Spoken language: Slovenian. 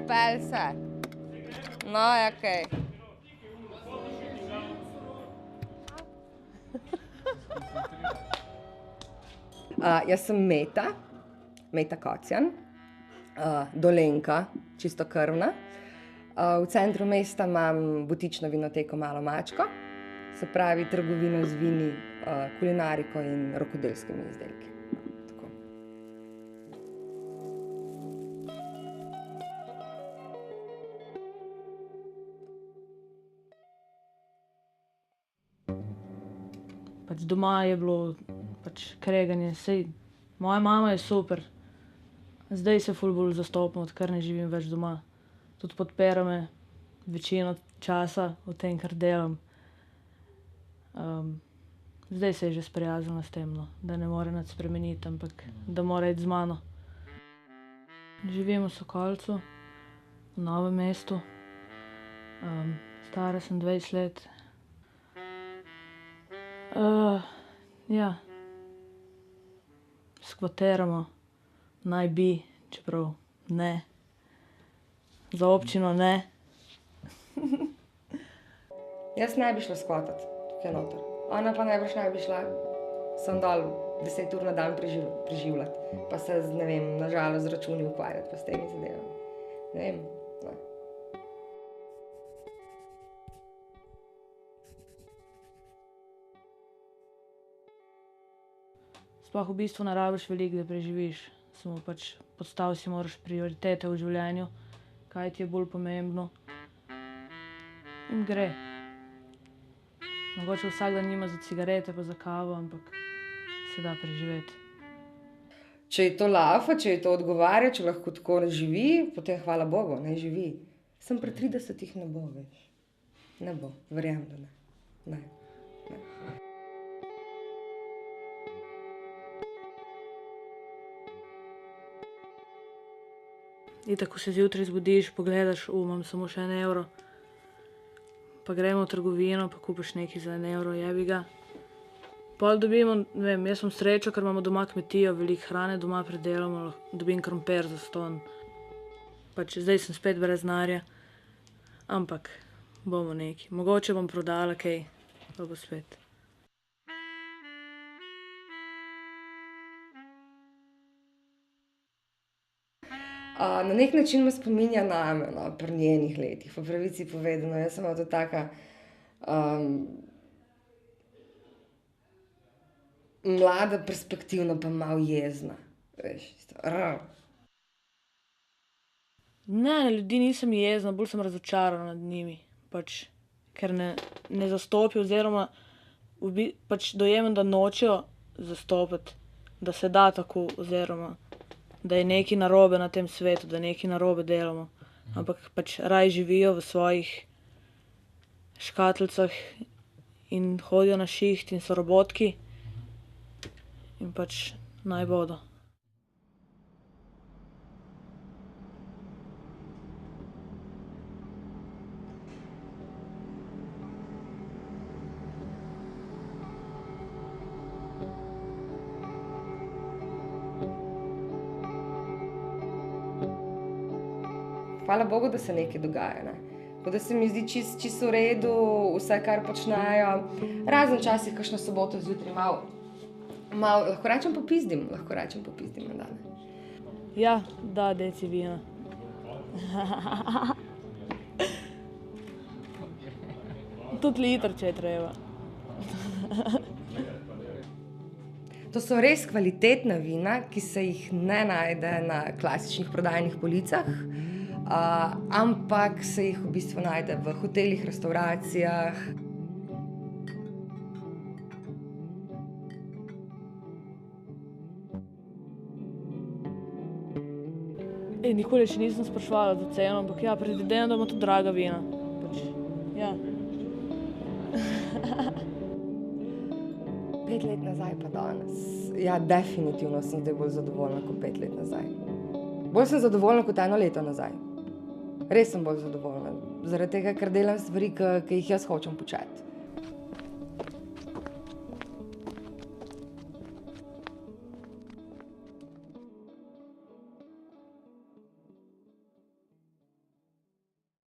pel se. No, je okej. Jaz sem Meta Kocjan, Dolenjka, čistokrvna. V centru mesta imam butično vinoteko Malo mačko, se pravi trgovino z vini, kulinariko in rokodelskimi izdelki. Tako. Pač doma je bilo kreganje, saj moja mama je super. Zdaj se ful bolj zastopim, odkar ne živim več doma. Tudi podpira me večino časa v tem, kar delam. Zdaj se je že sprijaznila s tem, no, da ne more nič spremeniti, ampak da mora iti z mano. Živim v Sokolcu, v Novem mestu. Stara sem 20 let. Ja. Skvotiramo. Naj bi, čeprav ne. Za občino ne. Jaz ne bi šla skvotat tukaj noter. Ona pa najbrž ne bi šla sem dol 10 ur na dan preživljati. Pa se ne vem, na žalost z računi ukvarjati pa s temi zadevami. Ne vem, ne. Sploh v bistvu ne rabiš veliko, da preživiš. Samo pač postaviti si moraš prioritete v življenju, kaj ti je bolj pomembno. In gre. Mogoče vsak dan nima za cigarete pa za kavo, ampak se da preživeti. Če je to lavfa, če je to odgovarja, če lahko tako živi, potem hvala Bogu, naj živi. Samo pri 30 ne bo, veš. Ne bo, verjamem, da ne. Ne. Itak, ko se zjutraj zbudiš, pogledaš, imam samo še 1 evro. Pa gremo v trgovino, pa kupiš nekaj za 1 evro, jebi ga. Pol dobimo, ne vem, jaz sem srečo, ker imamo doma kmetijo, veliko hrane doma pridelamo, dobim krompir zastonj. Pač zdaj sem spet brez denarja, ampak bomo nekaj. Mogoče bom prodala kaj, pa bo spet. Na neki način me spominja name, no, pri njenih letih, po pravici povedano. Jaz sem bila tudi taka mlada, perspektivna pa malo jezna, veš, tisto . Ne, na ljudi nisem jezna, bolj sem razočarana nad njimi. Pač, ker ne zastopijo oziroma pač dojemam, da nočejo zastopati, da se da tako oziroma da je nekaj narobe na tem svetu, da nekaj narobe delamo. Ampak pač raje živijo v svojih škatlicah in hodijo na šiht in so robotki. In pač naj bodo. Hvala Bogu, da se nekaj dogaja, ne. Tako da se mi zdi čisto v redu vse, kar počnejo. Razen včasih kakšno soboto zjutraj malo, lahko rečem popizdim menda, ne. Ja, da deci vina. Tudi liter, če je treba. To so res kvalitetna vina, ki se jih ne najde na klasičnih prodajnih policah, ampak se jih v bistvu najde v hotelih, restavracijah. Nikoli še nisem spraševala za ceno, ampak ja, predvidevam, da ima to draga vina. Pač, ja. 5 let nazaj pa danes. Ja, definitivno sem zdaj bolj zadovoljna kot 5 let nazaj. Bolj sem zadovoljna kot 1 leto nazaj. Res sem bolj zadovoljna. Zaradi tega, ker delam stvari, ki jih jaz hočem početi.